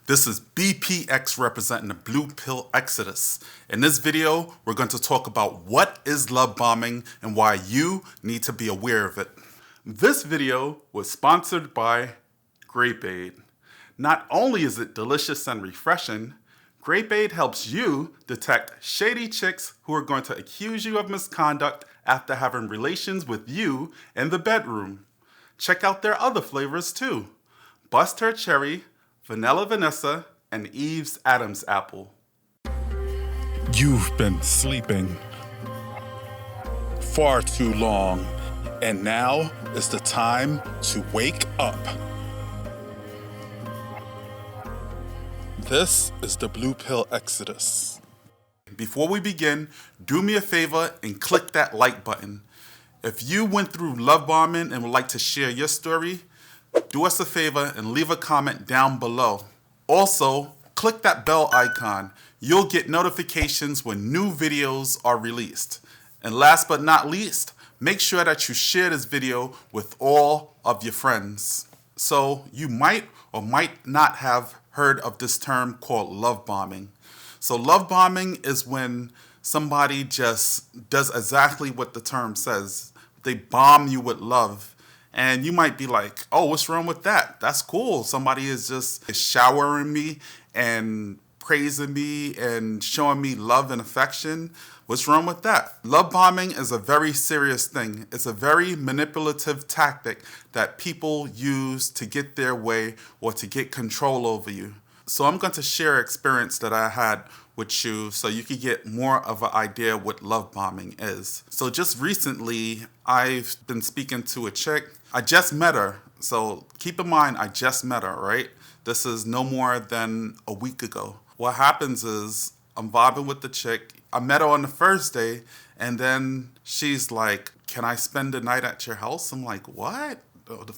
This is BPX representing the Blue Pill Exodus. In this video, we're going to talk about what is love bombing and why you need to be aware of it. This video was sponsored by Grapeade. Not only is it delicious and refreshing, Grapeade helps you detect shady chicks who are going to accuse you of misconduct after having relations with you in the bedroom. Check out their other flavors too: Bust Her Cherry, Vanilla Vanessa, and Eve's Adam's Apple. You've been sleeping far too long, and now is the time to wake up. This is the Blue Pill Exodus. Before we begin, do me a favor and click that like button. If you went through love bombing and would like to share your story, do us a favor and leave a comment down below. Also, click that bell icon. You'll get notifications when new videos are released. And last but not least, make sure that you share this video with all of your friends. So you might or might not have heard of this term called love bombing. So love bombing is when somebody just does exactly what the term says. They bomb you with love. And you might be like, oh, what's wrong with that? That's cool. Somebody is just showering me and praising me and showing me love and affection. What's wrong with that? Love bombing is a very serious thing. It's a very manipulative tactic that people use to get their way or to get control over you. So I'm going to share an experience that I had with you so you can get more of an idea what love bombing is. So just recently, I've been speaking to a chick. I just met her. So keep in mind, I just met her, right? This is no more than a week ago. What happens is I'm vibing with the chick. I met her on the first day, and then she's like, can I spend the night at your house? I'm like, what?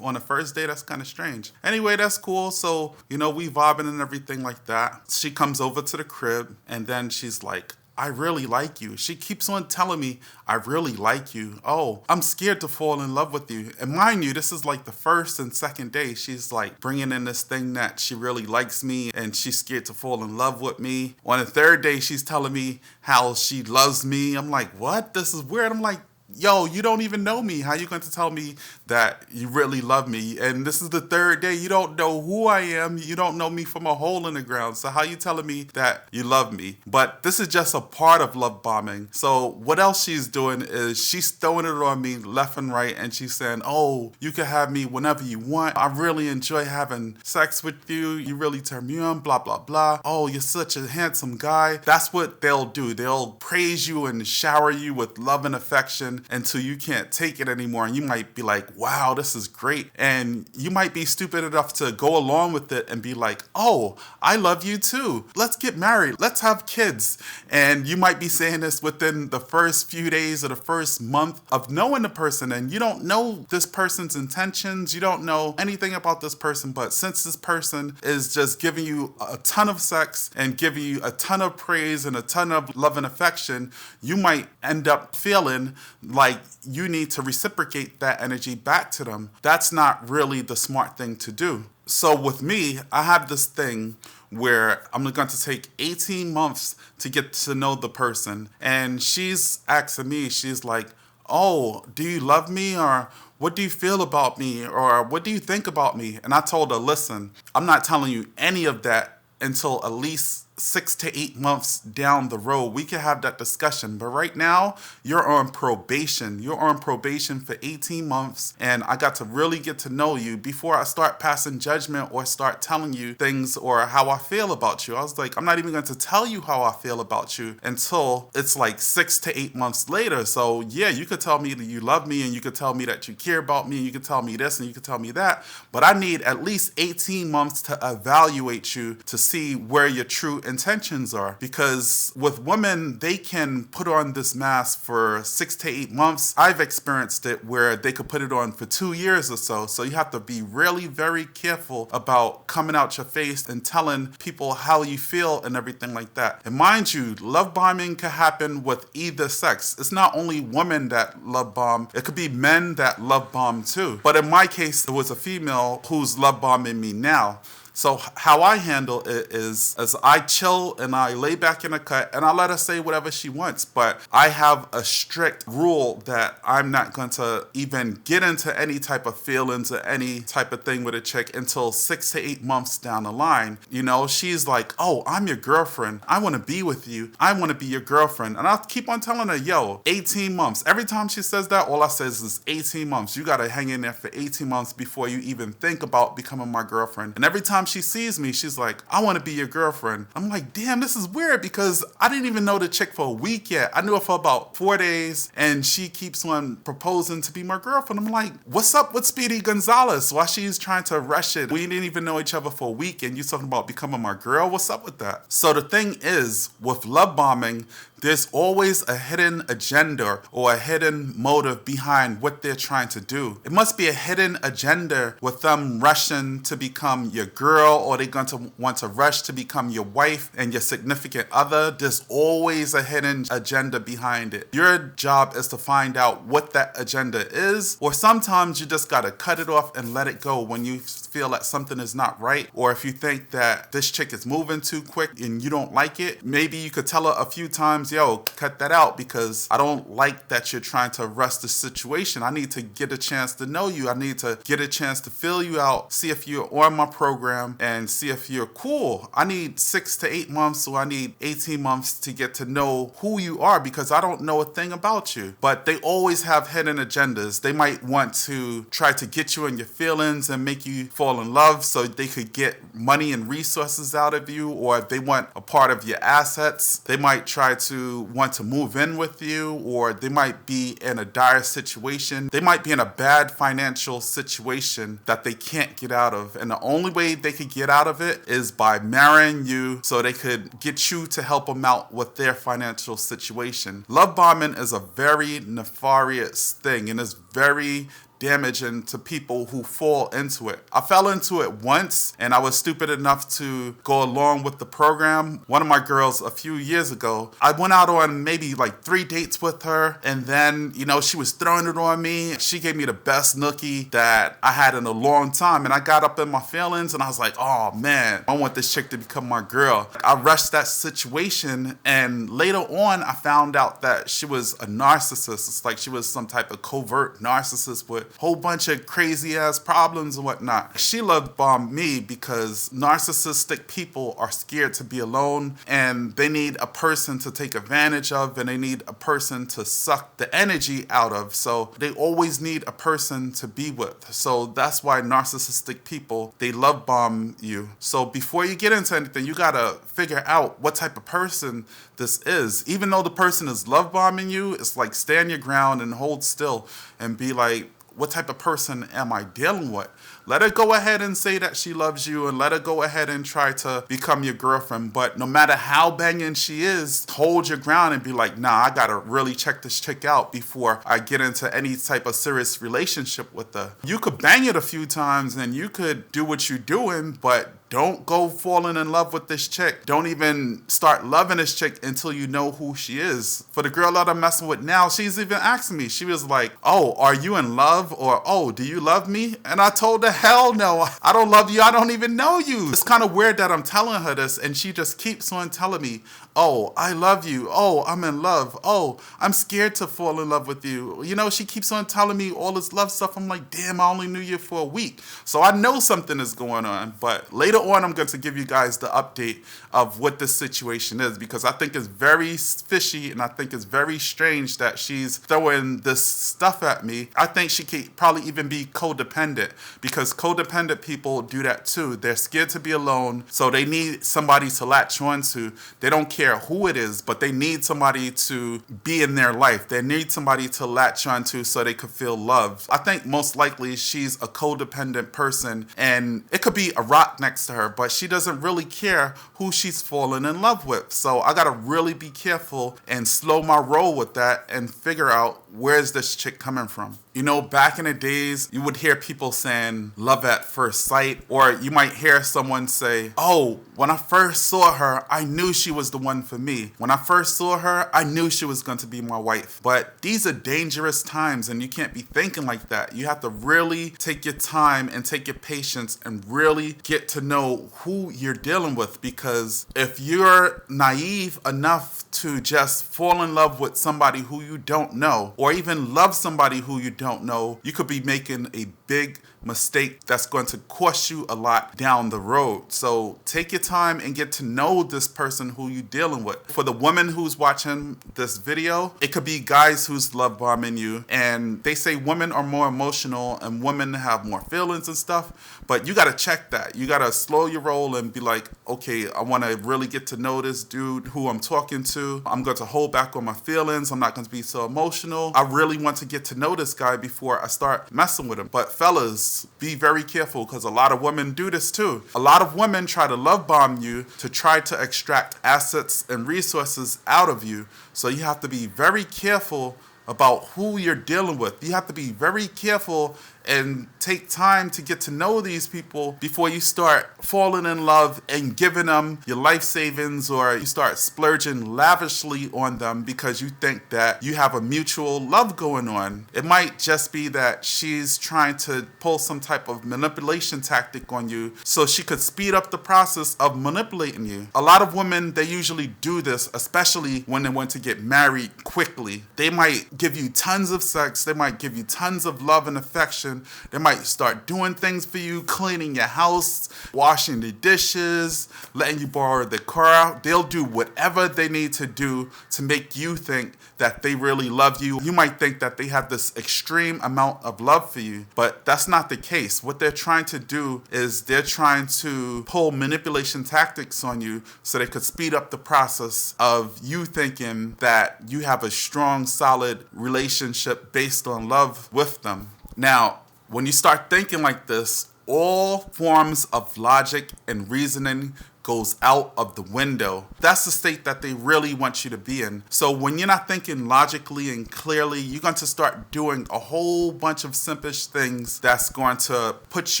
On the first day, that's kind of strange. Anyway, that's cool. So, we vibing and everything like that. She comes over to the crib, and then she's like, I really like you. She keeps on telling me, I really like you. Oh, I'm scared to fall in love with you. And mind you, this is like the first and second day. She's like bringing in this thing that she really likes me and she's scared to fall in love with me. On the third day, she's telling me how she loves me. I'm like, what? This is weird. I'm like, yo, you don't even know me. How you going to tell me that you really love me? And this is the third day. You don't know who I am. You don't know me from a hole in the ground. So how you telling me that you love me? But this is just a part of love bombing. So what else she's doing is she's throwing it on me left and right. And she's saying, oh, you can have me whenever you want. I really enjoy having sex with you. You really turn me on, blah, blah, blah. Oh, you're such a handsome guy. That's what they'll do. They'll praise you and shower you with love and affection until you can't take it anymore. And you might be like, wow, this is great. And you might be stupid enough to go along with it and be like, oh, I love you too. Let's get married. Let's have kids. And you might be saying this within the first few days or the first month of knowing the person. And you don't know this person's intentions. You don't know anything about this person. But since this person is just giving you a ton of sex and giving you a ton of praise and a ton of love and affection, you might end up feeling like you need to reciprocate that energy back to them. That's not really the smart thing to do. So with me, I have this thing where I'm going to take 18 months to get to know the person. And she's asking me, she's like, oh, do you love me? Or what do you feel about me? Or what do you think about me? And I told her, listen, I'm not telling you any of that until at least 6 to 8 months down the road. We can have that discussion. But right now, you're on probation. You're on probation for 18 months. And I got to really get to know you before I start passing judgment or start telling you things or how I feel about you. I was like, I'm not even going to tell you how I feel about you until it's like 6 to 8 months later. So yeah, you could tell me that you love me and you could tell me that you care about me and you could tell me this and you could tell me that. But I need at least 18 months to evaluate you to see where your true intentions are. Because with women, they can put on this mask for 6 to 8 months. I've experienced it where they could put it on for 2 years or so. So you have to be really very careful about coming out your face and telling people how you feel and everything like that. And mind you, love bombing can happen with either sex. It's not only women that love bomb, it could be men that love bomb too. But in my case, it was a female who's love bombing me now. So how I handle it is as I chill and I lay back in the cut and I let her say whatever she wants. But I have a strict rule that I'm not going to even get into any type of feelings or any type of thing with a chick until 6 to 8 months down the line. You know, she's like, oh, I'm your girlfriend. I want to be with you. I want to be your girlfriend. And I'll keep on telling her, yo, 18 months. Every time she says that, all I say is 18 months. You got to hang in there for 18 months before you even think about becoming my girlfriend. And every time she sees me, she's like, I want to be your girlfriend. I'm like, damn, this is weird because I didn't even know the chick for a week yet. I knew her for about 4 days and she keeps on proposing to be my girlfriend. I'm like, what's up with Speedy Gonzalez? Why she's trying to rush it? We didn't even know each other for a week and you talking about becoming my girl? What's up with that? So the thing is, with love bombing, there's always a hidden agenda or a hidden motive behind what they're trying to do. It must be a hidden agenda with them rushing to become your girl, or they're going to want to rush to become your wife and your significant other. There's always a hidden agenda behind it. Your job is to find out what that agenda is, or sometimes you just got to cut it off and let it go when you feel that something is not right, or if you think that this chick is moving too quick and you don't like it. Maybe you could tell her a few times, yo, cut that out because I don't like that you're trying to rush the situation. I need to get a chance to know you. I need to get a chance to fill you out, see if you're on my program and see if you're cool. I need 6 to 8 months, or I need 18 months to get to know who you are because I don't know a thing about you. But they always have hidden agendas. They might want to try to get you in your feelings and make you fall in love so they could get money and resources out of you, or if they want a part of your assets, they might try to want to move in with you, or they might be in a dire situation. They might be in a bad financial situation that they can't get out of. And the only way they could get out of it is by marrying you so they could get you to help them out with their financial situation. Love bombing is a very nefarious thing and it's very damaging to people who fall into it. I fell into it once and I was stupid enough to go along with the program. One of my girls a few years ago, I went out on maybe like 3 dates with her and then, you know, she was throwing it on me. She gave me the best nookie that I had in a long time and I got up in my feelings and I was like, oh man, I want this chick to become my girl. I rushed that situation and later on I found out that she was a narcissist. It's like she was some type of covert narcissist with whole bunch of crazy ass problems and whatnot. She love bombed me because narcissistic people are scared to be alone and they need a person to take advantage of and they need a person to suck the energy out of. So they always need a person to be with. So that's why narcissistic people, they love bomb you. So before you get into anything, you gotta figure out what type of person this is. Even though the person is love bombing you, it's like stand your ground and hold still and be like, what type of person am I dealing with? Let her go ahead and say that she loves you and let her go ahead and try to become your girlfriend. But no matter how banging she is, hold your ground and be like, nah, I gotta really check this chick out before I get into any type of serious relationship with her. You could bang it a few times and you could do what you're doing, but don't go falling in love with this chick. Don't even start loving this chick until you know who she is. For the girl that I'm messing with now, she's even asking me. She was like, oh, are you in love? Or, oh, do you love me? And I told her, hell no, I don't love you. I don't even know you. It's kind of weird that I'm telling her this and she just keeps on telling me, oh, I love you. Oh, I'm in love. Oh, I'm scared to fall in love with you. You know, she keeps on telling me all this love stuff. I'm like, damn, I only knew you for a week. So I know something is going on. But later on, I'm going to give you guys the update of what this situation is because I think it's very fishy and I think it's very strange that she's throwing this stuff at me. I think she could probably even be codependent because codependent people do that too. They're scared to be alone, so they need somebody to latch on to. They don't care who it is, but they need somebody to be in their life. They need somebody to latch on to so they could feel loved. I think most likely she's a codependent person and it could be a rock next to her, but she doesn't really care who she's fallen in love with. So I gotta really be careful and slow my roll with that and figure out where's this chick coming from. You know, back in the days, you would hear people saying love at first sight, or you might hear someone say, oh, when I first saw her, I knew she was the one for me. When I first saw her, I knew she was going to be my wife. But these are dangerous times, and you can't be thinking like that. You have to really take your time and take your patience and really get to know who you're dealing with, because if you're naive enough to just fall in love with somebody who you don't know, or even love somebody who you don't know, you could be making a big mistake that's going to cost you a lot down the road. So take your time and get to know this person who you're dealing with. For the woman who's watching this video, it could be guys who's love bombing you, and they say women are more emotional and women have more feelings and stuff, but you got to check that. You got to slow your roll and be like, okay, I want to really get to know this dude who I'm talking to. I'm going to hold back on my feelings. I'm not going to be so emotional. I really want to get to know this guy before I start messing with him. But fellas, be very careful, because a lot of women do this too. A lot of women try to love bomb you to try to extract assets and resources out of you. So you have to be very careful about who you're dealing with. You have to be very careful and take time to get to know these people before you start falling in love and giving them your life savings, or you start splurging lavishly on them because you think that you have a mutual love going on. It might just be that she's trying to pull some type of manipulation tactic on you so she could speed up the process of manipulating you. A lot of women, they usually do this, especially when they want to get married quickly. They might give you tons of sex, they might give you tons of love and affection. They might start doing things for you, cleaning your house, washing the dishes, letting you borrow the car. They'll do whatever they need to do to make you think that they really love you. You might think that they have this extreme amount of love for you, but that's not the case. What they're trying to do is they're trying to pull manipulation tactics on you so they could speed up the process of you thinking that you have a strong, solid relationship based on love with them. Now, when you start thinking like this, all forms of logic and reasoning goes out of the window. That's the state that they really want you to be in. So when you're not thinking logically and clearly, you're going to start doing a whole bunch of simpish things that's going to put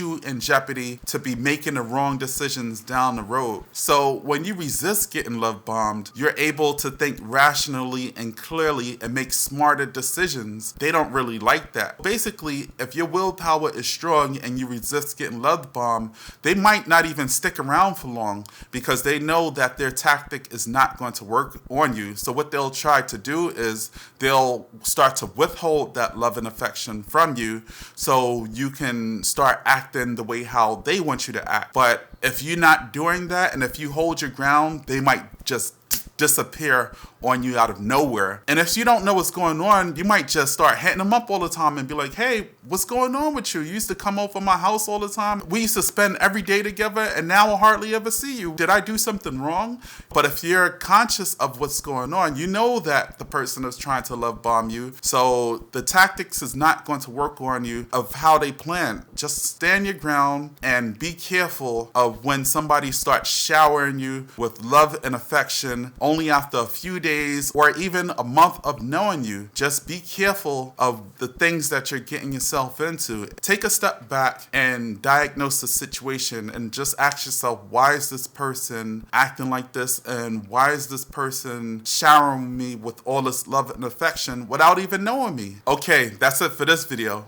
you in jeopardy to be making the wrong decisions down the road. So when you resist getting love bombed, you're able to think rationally and clearly and make smarter decisions. They don't really like that. Basically, if your willpower is strong and you resist getting love bombed, they might not even stick around for long, because they know that their tactic is not going to work on you. So what they'll try to do is they'll start to withhold that love and affection from you so you can start acting the way how they want you to act. But if you're not doing that, and if you hold your ground, they might just disappear on you out of nowhere. And if you don't know what's going on, you might just start hitting them up all the time and be like, hey, what's going on with you? You used to come over my house all the time. We used to spend every day together, and now I hardly ever see you. Did I do something wrong? But if you're conscious of what's going on, you know that the person is trying to love bomb you. So the tactics is not going to work on you of how they plan. Just stand your ground and be careful of when somebody starts showering you with love and affection only after a few days or even a month of knowing you. Just be careful of the things that you're getting yourself into. Take a step back and diagnose the situation and just ask yourself, why is this person acting like this, and why is this person showering me with all this love and affection without even knowing me? Okay, that's it for this video.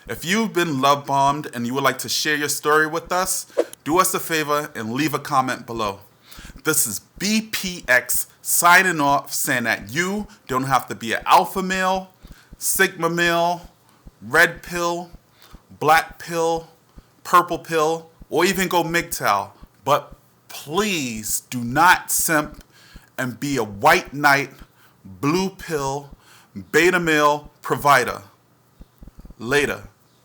If you've been love bombed and you would like to share your story with us, do us a favor and leave a comment below. This is BPX signing off, saying that you don't have to be an alpha male, sigma male, red pill, black pill, purple pill, or even go MGTOW. But please do not simp and be a white knight, blue pill, beta male provider. Later.